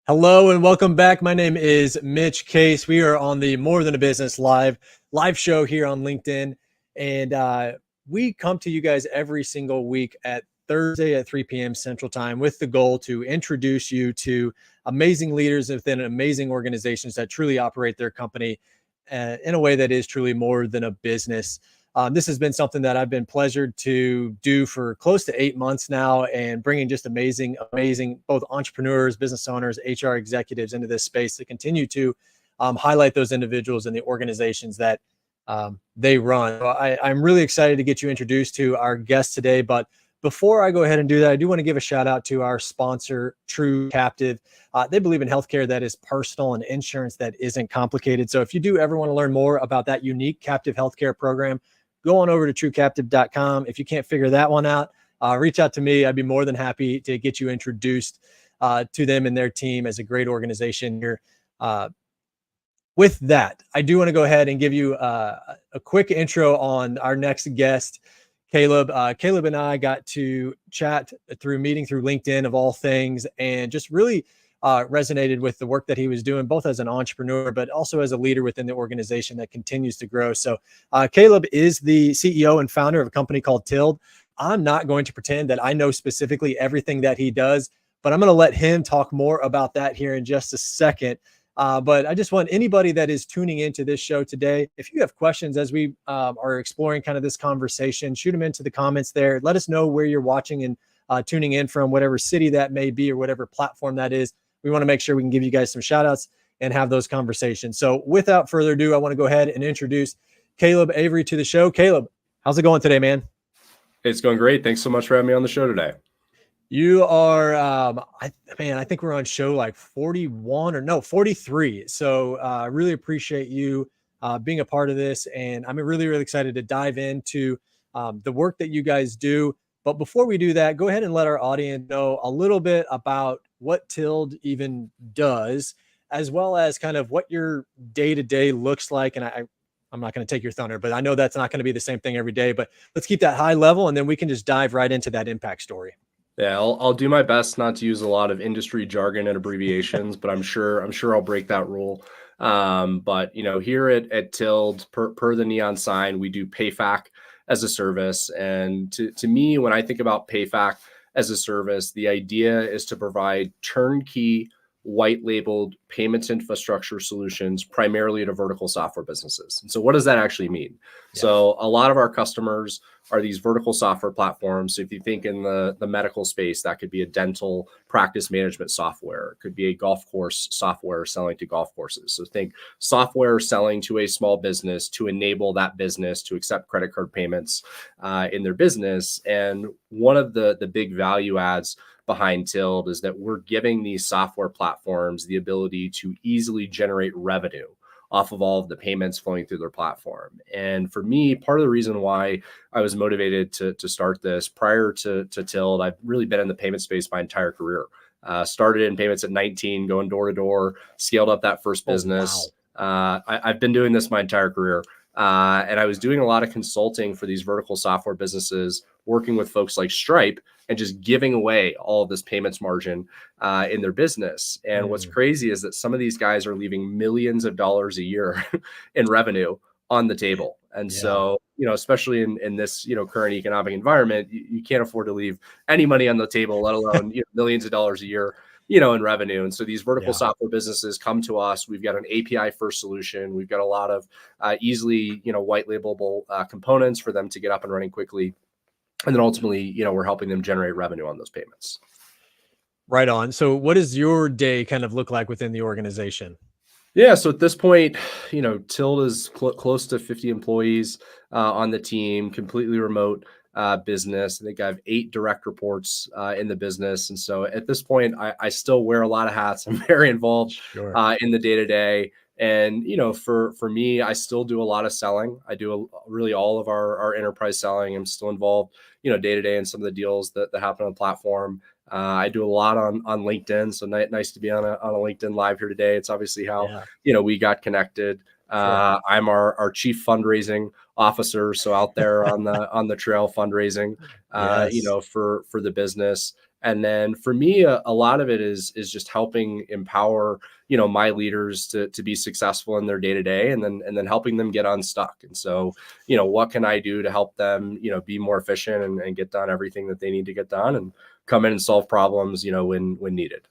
Hello and welcome back. My name is Mitch Case. We are on the More Than a Business live show here on LinkedIn, and we come to you guys every single week at Thursday at 3 p.m. Central Time with the goal to introduce you to amazing leaders within amazing organizations that truly operate their company in a way that is truly more than a business. This has been something that I've been pleasured to do for close to 8 months now, and bringing just amazing both entrepreneurs, business owners, HR executives into this space to continue to highlight those individuals and the organizations that they run. So I'm really excited to get you introduced to our guest today. But before I go ahead and do that, I do want to give a shout out to our sponsor, True Captive. They believe in healthcare that is personal and insurance that isn't complicated. So if you do ever want to learn more about that unique captive healthcare program, go on over to truecaptive.com. If you can't figure that one out, reach out to me. I'd be more than happy to get you introduced to them and their team as a great organization here. With that, I do want to go ahead and give you a quick intro on our next guest, Caleb. Caleb and I got to chat meeting through LinkedIn of all things, and just really resonated with the work that he was doing, both as an entrepreneur, but also as a leader within the organization that continues to grow. So Caleb is the CEO and founder of a company called Tilled. I'm not going to pretend that I know specifically everything that he does, but I'm going to let him talk more about that here in just a second. But I just want anybody that is tuning into this show today, if you have questions as we are exploring kind of this conversation, shoot them into the comments there. Let us know where you're watching and tuning in from, whatever city that may be or whatever platform that is. We want to make sure we can give you guys some shout outs and have those conversations. So without further ado, I want to go ahead and introduce Caleb Avery to the show. Caleb, how's it going today, man? It's going great. Thanks so much for having me on the show today. You are, I think we're on show like 43. So I really appreciate you being a part of this. And I'm really, really excited to dive into the work that you guys do. But before we do that, go ahead and let our audience know a little bit about what Tilled even does, as well as kind of what your day-to-day looks like. And I'm not going to take your thunder, but I know that's not going to be the same thing every day. But let's keep that high level, and then we can just dive right into that impact story. Yeah, I'll do my best not to use a lot of industry jargon and abbreviations, but I'm sure I'll break that rule. But here at Tilled, per the neon sign, we do PayFac as a service. And to me, when I think about PayFac as a service, the idea is to provide turnkey, white labeled payments infrastructure solutions primarily to vertical software businesses. And so what does that actually mean? Yeah. So a lot of our customers are these vertical software platforms. So if you think in the medical space, that could be a dental practice management software. It could be a golf course software selling to golf courses. So think software selling to a small business to enable that business to accept credit card payments in their business. And one of the big value adds behind Tilled is that we're giving these software platforms the ability to easily generate revenue off of all of the payments flowing through their platform. And for me, part of the reason why I was motivated to start this prior to Tilled, I've really been in the payment space my entire career. Started in payments at 19, going door to door, scaled up that first business. Oh, wow. I've been doing this my entire career. And I was doing a lot of consulting for these vertical software businesses, working with folks like Stripe and just giving away all of this payments margin in their business. And what's crazy is that some of these guys are leaving millions of dollars a year in revenue on the table. And so, especially in this, current economic environment, you can't afford to leave any money on the table, let alone millions of dollars a year in revenue. And so these vertical software businesses come to us. We've got an API first solution. We've got a lot of easily, white labelable components for them to get up and running quickly. And then ultimately, we're helping them generate revenue on those payments. Right on. So what does your day kind of look like within the organization? Yeah. So at this point, Tilled is close to 50 employees on the team, completely remote business. I think I have 8 direct reports in the business. And so at this point, I still wear a lot of hats. I'm very involved in the day-to-day. And, for me, I still do a lot of selling. I do really all of our enterprise selling. I'm still involved, day-to-day in some of the deals that happen on the platform. I do a lot on LinkedIn. So nice to be on a LinkedIn live here today. It's obviously how, we got connected. I'm our chief fundraising officer. So out there on the trail fundraising, for the business. And then for me, a lot of it is just helping empower, my leaders to be successful in their day to day, and then helping them get unstuck. And so, what can I do to help them, be more efficient and get done everything that they need to get done, and come in and solve problems, when needed.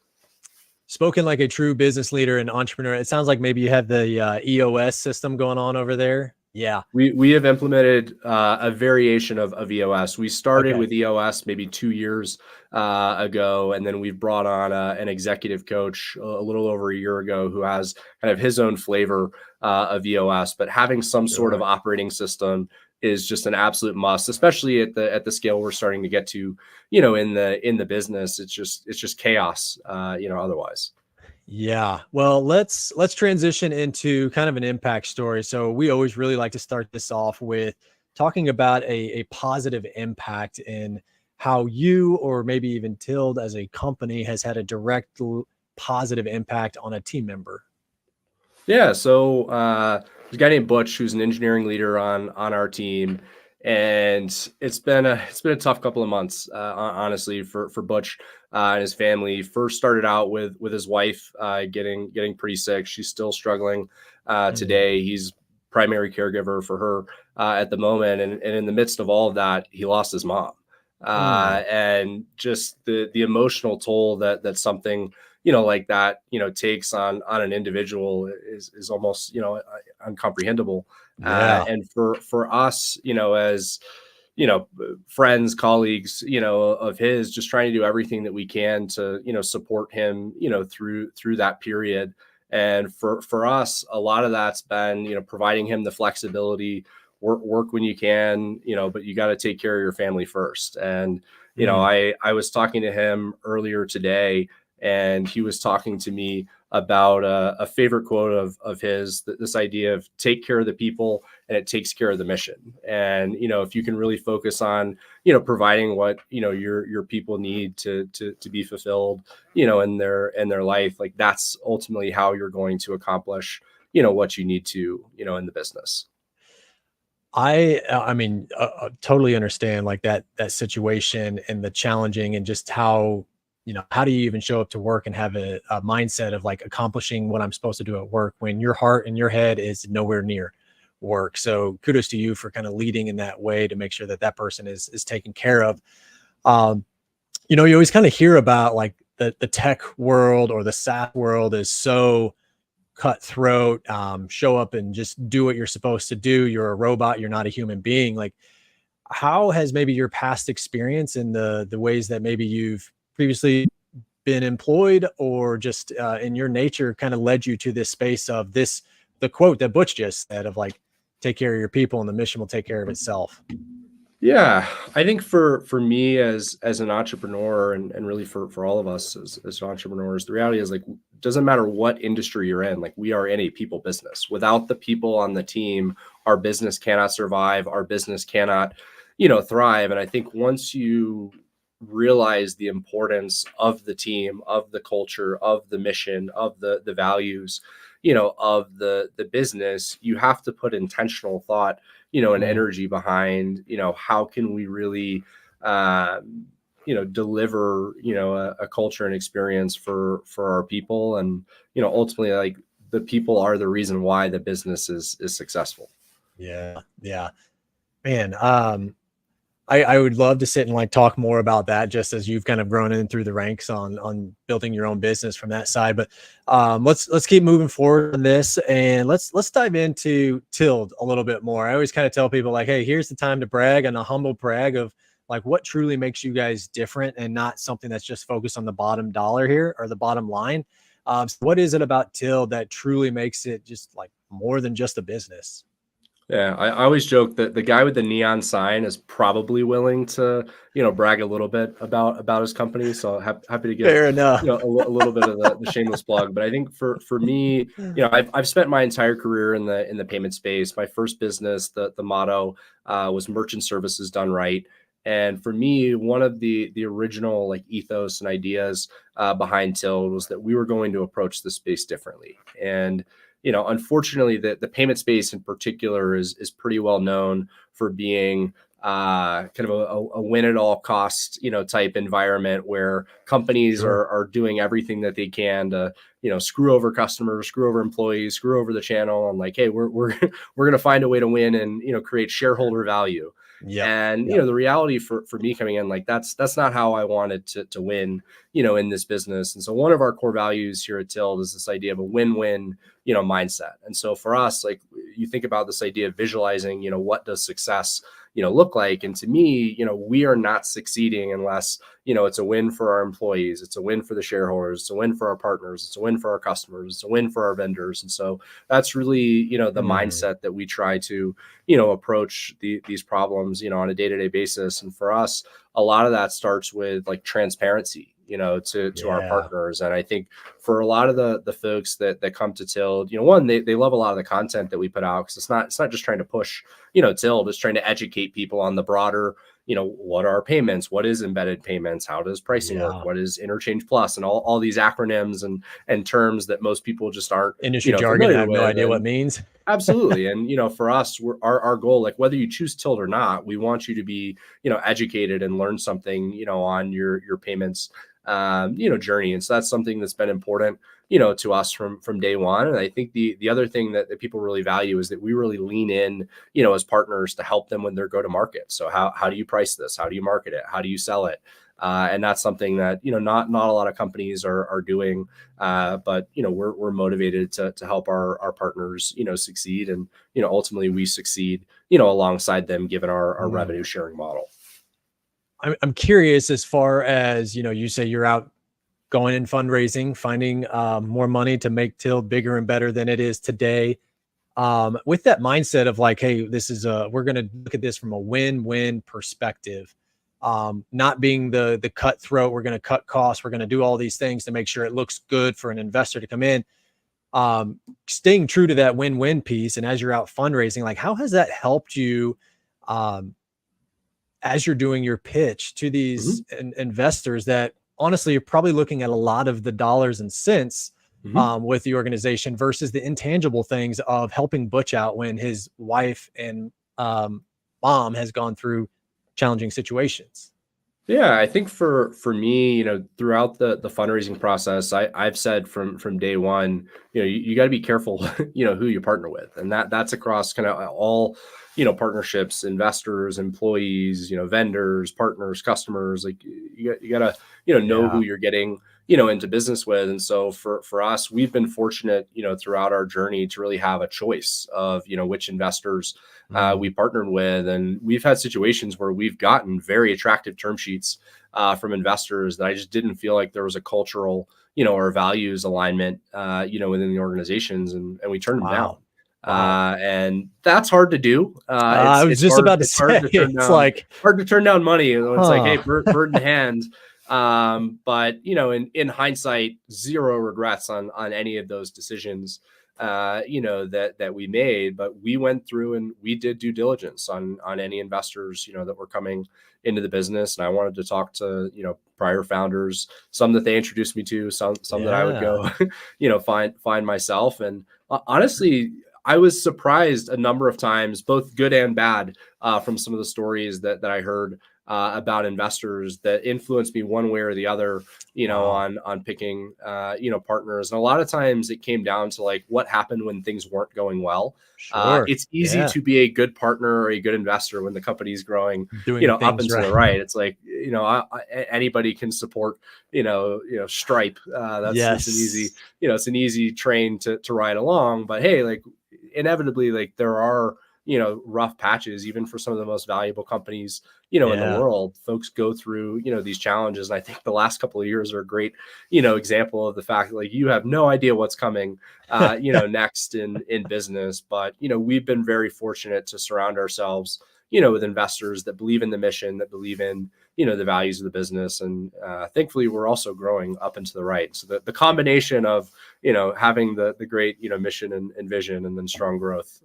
Spoken like a true business leader and entrepreneur. It sounds like maybe you have the EOS system going on over there. Yeah. We have implemented a variation of EOS. We started Okay. with EOS maybe 2 years ago, and then we've brought on an executive coach a little over a year ago who has kind of his own flavor of EOS. But having some sort of Sure. operating system is just an absolute must, especially at the scale we're starting to get to. In the business, it's just chaos. Otherwise. Yeah. Well, let's transition into kind of an impact story. So we always really like to start this off with talking about a positive impact in how you or maybe even Tild as a company has had a direct positive impact on a team member. Yeah, so there's a guy named Butch who's an engineering leader on our team, and it's been a tough couple of months, honestly, for Butch and his family. First started out with his wife getting pretty sick. She's still struggling Mm. today. He's primary caregiver for her at the moment, and in the midst of all of that, he lost his mom, Mm. and just the emotional toll that something like that, takes on an individual is almost, uncomprehendable. Yeah. And for us, as friends, colleagues, of his, just trying to do everything that we can to, support him, through that period. And for us, a lot of that's been, providing him the flexibility, work when you can, but you got to take care of your family first. And, Mm. I was talking to him earlier today, and he was talking to me about a favorite quote of his, this idea of take care of the people and it takes care of the mission. And if you can really focus on providing what your people need to be fulfilled in their life, like that's ultimately how you're going to accomplish what you need to in the business. I mean, totally understand like that situation and the challenging and just how, how do you even show up to work and have a mindset of like accomplishing what I'm supposed to do at work when your heart and your head is nowhere near work. So kudos to you for kind of leading in that way to make sure that that person is taken care of. Um, you always kind of hear about like the tech world or the SaaS world is so cutthroat, show up and just do what you're supposed to do. You're a robot. You're not a human being. Like, how has maybe your past experience in the ways that maybe you've previously been employed or just in your nature kind of led you to this space of this, the quote that Butch just said of like, take care of your people and the mission will take care of itself. Yeah, I think for me as an entrepreneur, and really for all of us as entrepreneurs, the reality is like doesn't matter what industry you're in, like we are in a people business. Without the people on the team, our business cannot survive, our business cannot, thrive. And I think once you realize the importance of the team, of the culture, of the mission, of the values, of the business, you have to put intentional thought and Mm, energy behind, how can we really, deliver, a culture and experience for our people. And, ultimately, like the people are the reason why the business is successful. yeah. Yeah. Man. I would love to sit and like talk more about that just as you've kind of grown in through the ranks on building your own business from that side. But let's keep moving forward on this and let's dive into Tild a little bit more. I always kind of tell people like, hey, here's the time to brag and a humble brag of like what truly makes you guys different and not something that's just focused on the bottom dollar here or the bottom line. So what is it about Tild that truly makes it just like more than just a business? Yeah, I always joke that the guy with the neon sign is probably willing to, brag a little bit about his company. So happy to give, Fair enough. a little bit of the shameless plug. But I think for me, I've spent my entire career in the payment space. My first business, the motto was merchant services done right. And for me, one of the original like ethos and ideas behind Till was that we were going to approach the space differently. And unfortunately, the payment space in particular is pretty well known for being kind of a win at all cost, type environment where companies Sure. are doing everything that they can to, screw over customers, screw over employees, screw over the channel. And like, hey, we're we're going to find a way to win and, create shareholder value. Yep. And, Yep. the reality for me coming in, like, that's not how I wanted to win, in this business. And so one of our core values here at Tilt is this idea of a win-win, mindset. And so for us, like, you think about this idea of visualizing, what does success, look like. And to me, we are not succeeding unless, it's a win for our employees, it's a win for the shareholders, it's a win for our partners, it's a win for our customers, it's a win for our vendors. And so that's really, the Mm, mindset that we try to, approach these problems, on a day-to-day basis. And for us, a lot of that starts with like transparency, to our yeah. partners. And I think for a lot of the folks that come to Tilt, one, they love a lot of the content that we put out, because it's not just trying to push, Tilt, is trying to educate people on the broader, what are payments, what is embedded payments, how does pricing work, Yeah. what is interchange plus, and all these acronyms and terms that most people just aren't, Industry jargon. I familiar have no with. idea what it And means. absolutely. And, for us, our goal, like whether you choose Tilt or not, we want you to be, educated and learn something, on your payments, journey. And so that's something that's been important, to us from day one. And I think the other thing that people really value is that we really lean in, as partners to help them when they're go to market. So how do you price this? How do you market it? How do you sell it? And that's something that, not a lot of companies are doing. But, we're motivated to help our partners, succeed. And, ultimately we succeed, alongside them, given our Mm. revenue sharing model. I'm curious, as far as, you say you're out going in fundraising, finding more money to make Till bigger and better than it is today. With that mindset of like, hey, this is we're going to look at this from a win-win perspective. Not being the cutthroat, we're going to cut costs, we're going to do all these things to make sure it looks good for an investor to come in. Staying true to that win-win piece, and as you're out fundraising, like, how has that helped you um, as you're doing your pitch to these Mhm. investors that honestly are probably looking at a lot of the dollars and cents Mhm. with the organization versus the intangible things of helping Butch out when his wife and mom has gone through challenging situations. Yeah, I think for me, throughout the fundraising process, I've said from day one, you got to be careful, who you partner with, and that's across kind of all, partnerships, investors, employees, vendors, partners, customers. Like you gotta, know Yeah. who you're getting, into business with. And so for us, we've been fortunate, throughout our journey to really have a choice of, which investors we Mm. partnered with. And we've had situations where we've gotten very attractive term sheets from investors that I just didn't feel like there was a cultural, or values alignment, within the organizations, and we turned them down. Wow. Wow. And that's hard to do. I was just about to It's hard say, to turn it's down, like, money when it's like, hey, huh. bird in hand. But in hindsight, zero regrets on any of those decisions that we made. But we went through and we did due diligence on any investors, that were coming into the business. And I wanted to talk to, prior founders, some that they introduced me to, some that I would Yeah. go, find myself. And honestly, I was surprised a number of times, both good and bad, from some of the stories that I heard about investors that influenced me one way or the other, Wow. on picking, partners. And a lot of times it came down to like what happened when things weren't going well. Sure. It's easy Yeah. to be a good partner or a good investor when the company's growing, Doing up and things to the right. right. It's like, anybody can support, Stripe. That's it's an easy, Yes. it's an easy train to ride along. But hey, like inevitably, like there are, rough patches, even for some of the most valuable companies, in the Yeah. world. Folks go through, these challenges. And I think the last couple of years are a great, example of the fact that like you have no idea what's coming, next in business. But, we've been very fortunate to surround ourselves, with investors that believe in the mission, that believe in, the values of the business. And thankfully, we're also growing up and to the right. So the combination of, having the great, mission and vision, and then strong growth,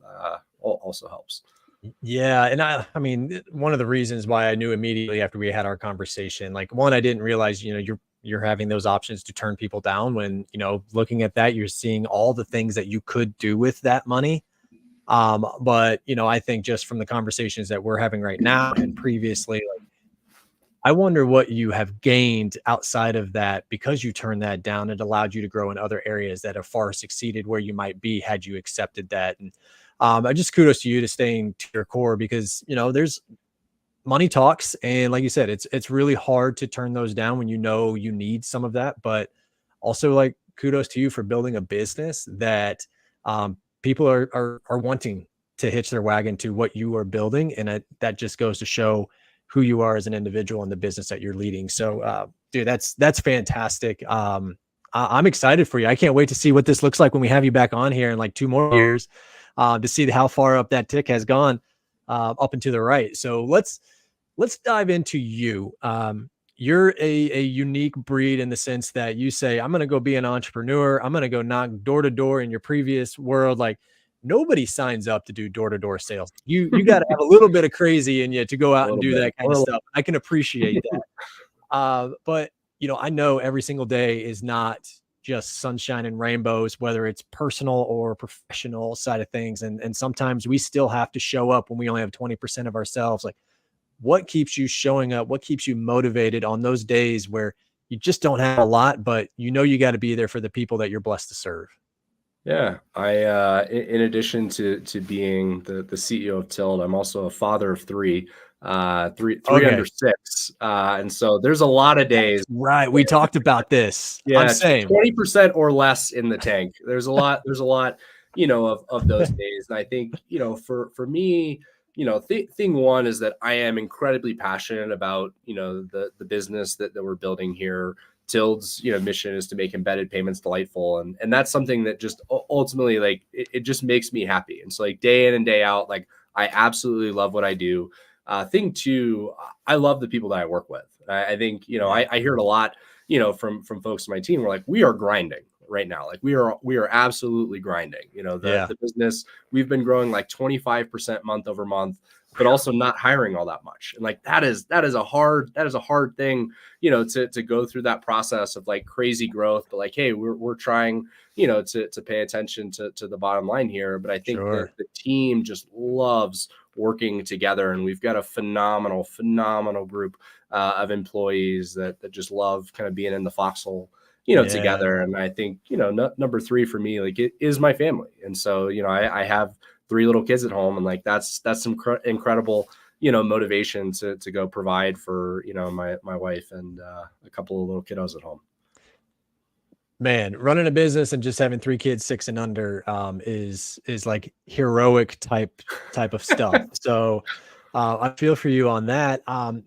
also helps. Yeah, and I mean, one of the reasons why I knew immediately after we had our conversation, like, one, I didn't realize, you're having those options to turn people down when, looking at that, you're seeing all the things that you could do with that money. But I think just from the conversations that we're having right now and previously, like, I wonder what you have gained outside of that because you turned that down. It allowed you to grow in other areas that have far succeeded where you might be had you accepted that. And I just kudos to you to staying to your core because there's money talks, and like you said, it's really hard to turn those down when you need some of that. But also, like, kudos to you for building a business that people are wanting to hitch their wagon to what you are building, and that just goes to show who you are as an individual in the business that you're leading. So, dude, that's fantastic. I'm excited for you. I can't wait to see what this looks like when we have you back on here in like 2 more years, to see how far up that tick has gone, up and to the right. So let's dive into you. You're a unique breed in the sense that you say, I'm going to go be an entrepreneur. I'm going to go knock door to door. In your previous world, like, nobody signs up to do door to door sales. You got to have a little bit of crazy in you to go A out and little do bit. that kind of stuff. I can appreciate that. But I know every single day is not just sunshine and rainbows, whether it's personal or professional side of things. And sometimes we still have to show up when we only have 20% of ourselves. Like, what keeps you showing up? What keeps you motivated on those days where you just don't have a lot, but you got to be there for the people that you're blessed to serve? Yeah, in addition to being the CEO of Tilt, I'm also a father of three, three under Okay. six, and so there's a lot of days. Right. We talked about this. I'm Yeah, same. 20% or less in the tank. There's a lot, of those days. And I think, for me, thing one is that I am incredibly passionate about, the business that we're building here. Tild's, mission is to make embedded payments delightful. And that's something that just ultimately, like, it just makes me happy. And so, like, day in and day out, like, I absolutely love what I do. Thing two, I love the people that I work with. I think, Yeah. I hear it a lot, from folks on my team. We're like, we are grinding right now. Like, we are absolutely grinding. Yeah. The business, we've been growing like 25% month over month, but also not hiring all that much. And like, that is a hard thing, to go through that process of like crazy growth. But like, hey, we're trying, to pay attention to the bottom line here. But I think that Sure. the team just loves working together, and we've got a phenomenal group of employees that just love kind of being in the foxhole, Yeah. together. And I think, number three for me, like, it is my family. And so, I have three little kids at home, and like, that's some incredible, motivation to go provide for, my wife and a couple of little kiddos at home. Man, running a business and just having 3 kids, 6 and under, is like heroic type of stuff. So, I feel for you on that. I'm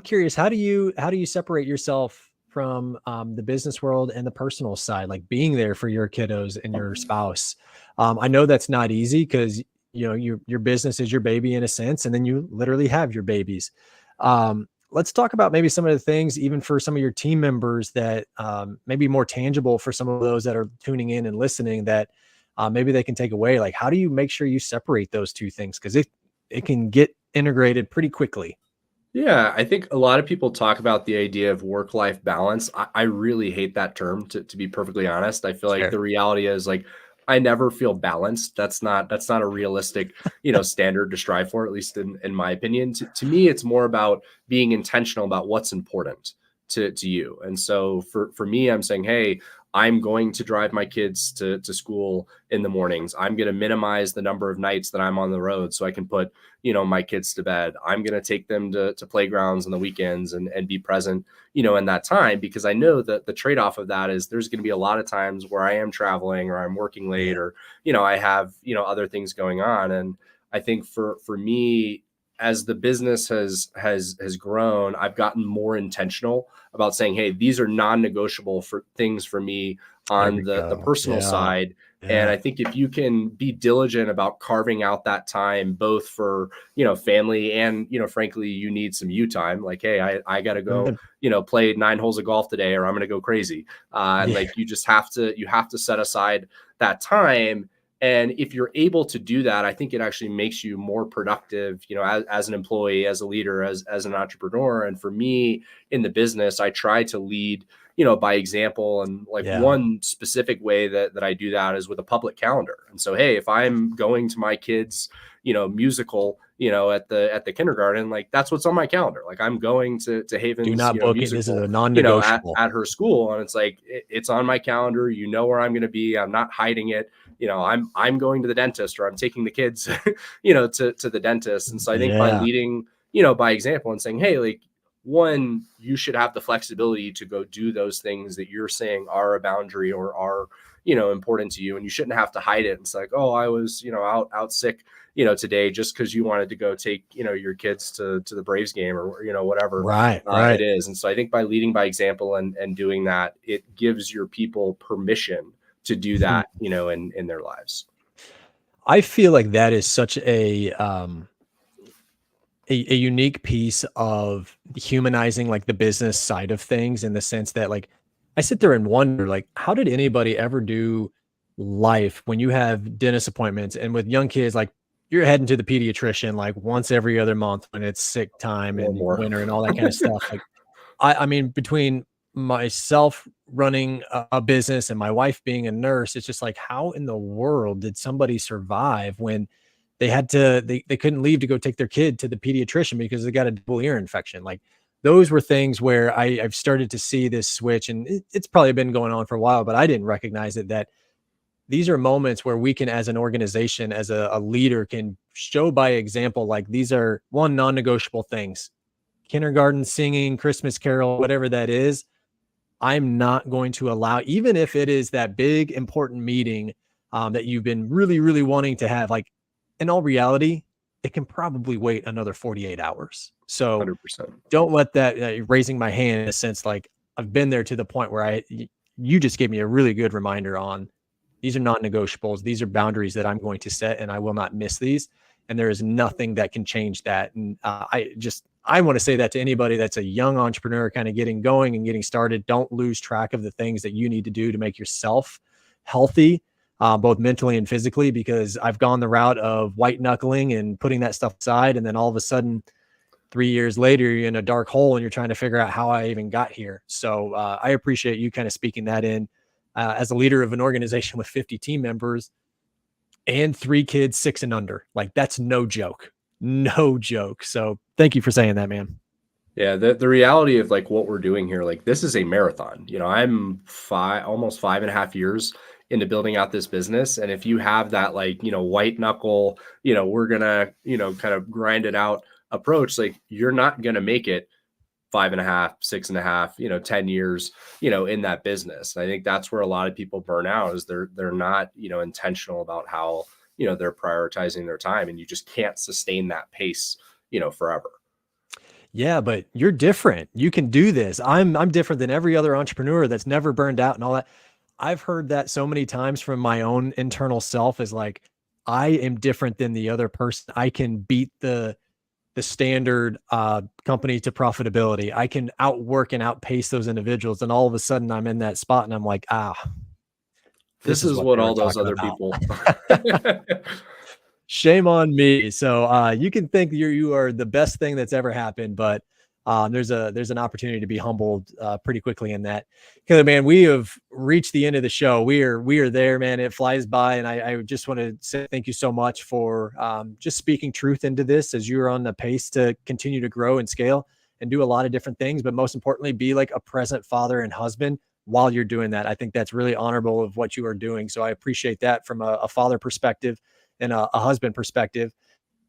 curious, how do you separate yourself from the business world and the personal side, like being there for your kiddos and your spouse? I know that's not easy because your business is your baby in a sense, and then you literally have your babies. Let's talk about maybe some of the things, even for some of your team members, that maybe more tangible for some of those that are tuning in and listening, that maybe they can take away. Like, how do you make sure you separate those two things? Because it can get integrated pretty quickly. Yeah, I think a lot of people talk about the idea of work-life balance. I really hate that term, to be perfectly honest. I feel like Fair. the reality is, like, I never feel balanced. That's not a realistic, standard to strive for, at least in my opinion. To me, it's more about being intentional about what's important to you. And so for me, I'm saying, hey, I'm going to drive my kids to school in the mornings. I'm going to minimize the number of nights that I'm on the road so I can put, my kids to bed. I'm going to take them to playgrounds on the weekends and be present, in that time, because I know that the trade-off of that is there's going to be a lot of times where I am traveling or I'm working late, Yeah. or, I have, other things going on. And I think for me, as the business has grown, I've gotten more intentional about saying, hey, these are non-negotiable for things for me There on we the go. personal Yeah. side. And Yeah. I think if you can be diligent about carving out that time, both for, family and, frankly, you need some you time. Like, hey, I got to go, Good. play 9 holes of golf today, or I'm going to go crazy. And Yeah. like, you have to set aside that time. And if you're able to do that, I think it actually makes you more productive, as an employee, as a leader, as an entrepreneur. And for me in the business, I try to lead, by example. And like Yeah. one specific way that I do that is with a public calendar. And so, hey, if I'm going to my kids, musical, at the kindergarten, like that's what's on my calendar. Like I'm going to Do Haven's, not book it. This is musical, a non-negotiable. at her school. And it's like, it's on my calendar, where I'm going to be. I'm not hiding it. I'm going to the dentist, or I'm taking the kids, to the dentist. And so I think by Yeah. leading, by example and saying, hey, like, one, you should have the flexibility to go do those things that you're saying are a boundary or are, important to you. And you shouldn't have to hide it. It's like, oh, I was, out sick, today, just because you wanted to go take, your kids to the Braves game, or, whatever Right. it is. And so I think by leading by example and doing that, it gives your people permission to do that, in their lives. I feel like that is such a unique piece of humanizing like the business side of things, in the sense that like I sit there and wonder, like, how did anybody ever do life when you have dentist appointments, and with young kids, like you're heading to the pediatrician like once every other month when it's sick time Or and more. winter and all that kind of stuff. Like I mean, between myself running a business and my wife being a nurse, it's just like, how in the world did somebody survive when they couldn't leave to go take their kid to the pediatrician because they got a double ear infection? Like those were things where I've started to see this switch, and it's probably been going on for a while, but I didn't recognize it, that these are moments where we can, as an organization, as a leader, can show by example, like these are non-negotiable things. Kindergarten singing, Christmas carol, whatever that is, I'm not going to allow, even if it is that big important meeting that you've been really, really wanting to have. Like in all reality, it can probably wait another 48 hours. So 100%. don't let that raising my hand in a sense, like I've been there to the point where you just gave me a really good reminder on these are non-negotiables. These are boundaries that I'm going to set, and I will not miss these. And there is nothing that can change that. And I want to say that to anybody that's a young entrepreneur kind of getting going and getting started. Don't lose track of the things that you need to do to make yourself healthy, both mentally and physically, because I've gone the route of white knuckling and putting that stuff aside. And then all of a sudden, 3 years later, you're in a dark hole and you're trying to figure out how I even got here. So I appreciate you kind of speaking that in as a leader of an organization with 50 team members and 3 kids, 6 and under. Like that's no joke. No joke. So thank you for saying that, man. Yeah, the reality of like what we're doing here, like this is a marathon. I'm almost 5.5 years into building out this business. And if you have that like, white knuckle, we're gonna, kind of grind it out approach, like you're not gonna make it 5.5, 6.5, 10 years, in that business. And I think that's where a lot of people burn out, is they're not, intentional about how, they're prioritizing their time, and you just can't sustain that pace, forever. Yeah, but you're different. You can do this. I'm different than every other entrepreneur that's never burned out and all that. I've heard that so many times from my own internal self, is like, I am different than the other person. I can beat the standard company to profitability. I can outwork and outpace those individuals. And all of a sudden I'm in that spot and I'm like, This is what what they were all those talking other about. people. Shame on me. So you can think you are the best thing that's ever happened, but there's an opportunity to be humbled pretty quickly in that. Caleb, man, we have reached the end of the show. We are there, man. It flies by, and I just want to say thank you so much for just speaking truth into this, as you're on the pace to continue to grow and scale and do a lot of different things, but most importantly, be like a present father and husband while you're doing that. I think that's really honorable of what you are doing. So I appreciate that from a father perspective and a husband perspective.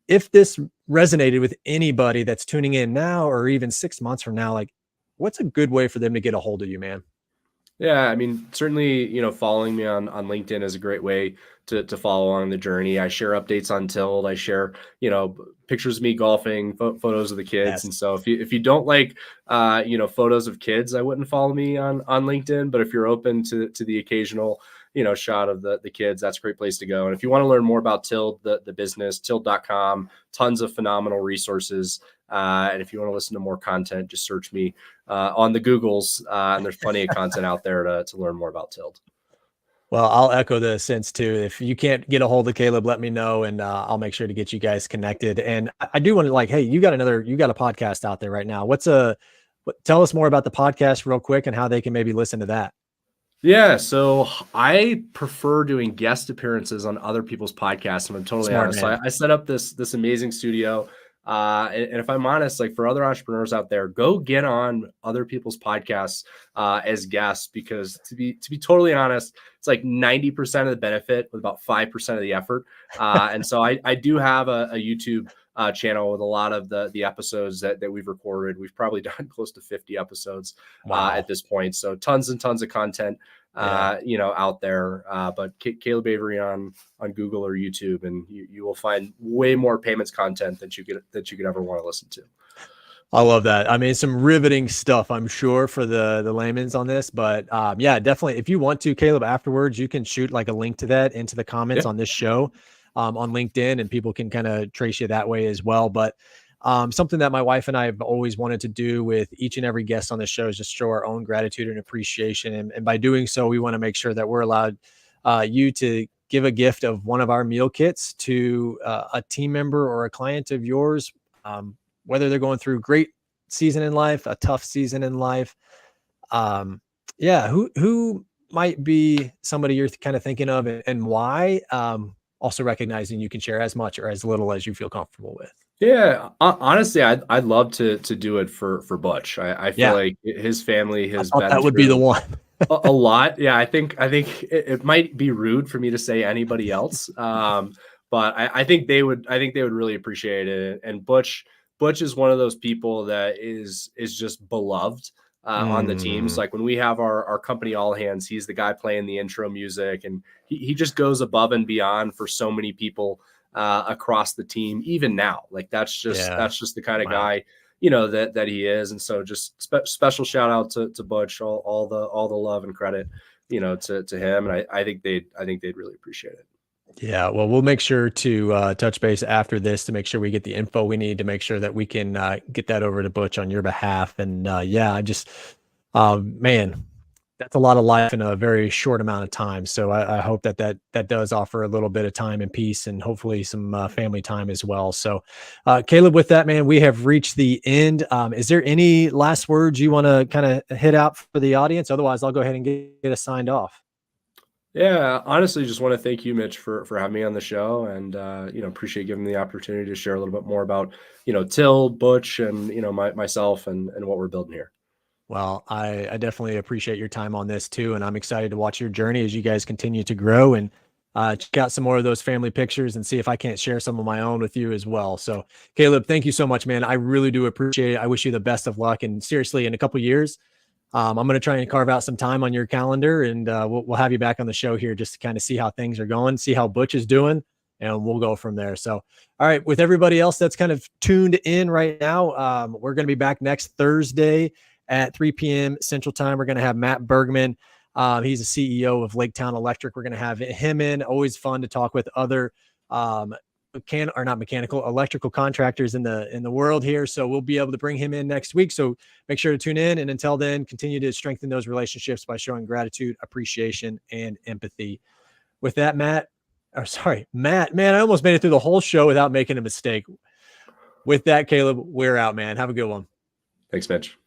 If this resonated with anybody that's tuning in now, or even 6 months from now, like what's a good way for them to get a hold of you, man? Yeah, I mean, certainly, following me on LinkedIn is a great way to follow along the journey. I share updates on Tilt. I share, pictures of me golfing, photos of the kids. Yes. And so if you don't like, photos of kids, I wouldn't follow me on LinkedIn. But if you're open to the occasional, shot of the kids, that's a great place to go. And if you want to learn more about Tilt, the business, tilt.com, tons of phenomenal resources. And if you want to listen to more content, just search me on the Googles, and there's plenty of content out there to learn more about Tilt. Well, I'll echo the sense too. If you can't get a hold of Caleb, let me know, and I'll make sure to get you guys connected. And I do want to, like, hey, you got a podcast out there right now. What's But tell us more about the podcast real quick and how they can maybe listen to that. Yeah, so I prefer doing guest appearances on other people's podcasts, and I'm totally Smart honest. So man. I set up this amazing studio. And if I'm honest, like for other entrepreneurs out there, go get on other people's podcasts as guests, because to be totally honest, it's like 90% of the benefit with about 5% of the effort. And so I do have a YouTube channel with a lot of the episodes that we've recorded. We've probably done close to 50 episodes Wow. at this point. So tons and tons of content, Yeah. out there. But Caleb Avery on Google or YouTube, and you will find way more payments content that you could ever want to listen to. I love that. I mean, some riveting stuff, I'm sure, for the layman's on this, but yeah, definitely. If you want to, Caleb, afterwards, you can shoot like a link to that into the comments Yeah. on this show on LinkedIn, and people can kind of trace you that way as well. But something that my wife and I have always wanted to do with each and every guest on the show is just show our own gratitude and appreciation. And by doing so, we want to make sure that we're allowed you to give a gift of one of our meal kits to a team member or a client of yours. Whether they're going through a great season in life, a tough season in life. Yeah, who might be somebody you're kind of thinking of, and why? Also recognizing you can share as much or as little as you feel comfortable with. Yeah, honestly, I'd love to do it for Butch. I feel Yeah, like his family I has thought been that would be the through one. a lot. Yeah, I think it might be rude for me to say anybody else. But I think they would really appreciate it. And Butch is one of those people that is just beloved on the teams. Mm, Like when we have our company all hands, he's the guy playing the intro music, and he just goes above and beyond for so many people across the team. Even now, like yeah. that's just the kind of Wow. guy that he is. And so just special shout out to Butch, all the love and credit to him. And I think they'd really appreciate it. Yeah, well, we'll make sure to touch base after this to make sure we get the info we need to make sure that we can get that over to Butch on your behalf. And yeah, I just, man, that's a lot of life in a very short amount of time. So I hope that does offer a little bit of time and peace, and hopefully some family time as well. So, Caleb, with that, man, we have reached the end. Is there any last words you want to kind of hit out for the audience? Otherwise, I'll go ahead and get us signed off. Yeah, honestly, just want to thank you, Mitch, for having me on the show, and appreciate giving me the opportunity to share a little bit more about Till, Butch, and myself and what we're building here. Well, I definitely appreciate your time on this too, and I'm excited to watch your journey as you guys continue to grow and check out some more of those family pictures and see if I can't share some of my own with you as well. So, Caleb, thank you so much, man. I really do appreciate it. I wish you the best of luck, and seriously, in a couple years, I'm going to try and carve out some time on your calendar, and we'll have you back on the show here just to kind of see how things are going, see how Butch is doing, and we'll go from there. So, all right, with everybody else that's kind of tuned in right now, we're going to be back next Thursday at 3 p.m. Central Time. We're going to have Matt Bergman. He's a CEO of Lake Town Electric. We're going to have him in. Always fun to talk with other not mechanical, electrical contractors in the world here. So we'll be able to bring him in next week. So make sure to tune in. And until then, continue to strengthen those relationships by showing gratitude, appreciation, and empathy. With that, Matt, man, I almost made it through the whole show without making a mistake. With that, Caleb, we're out, man. Have a good one. Thanks, Mitch.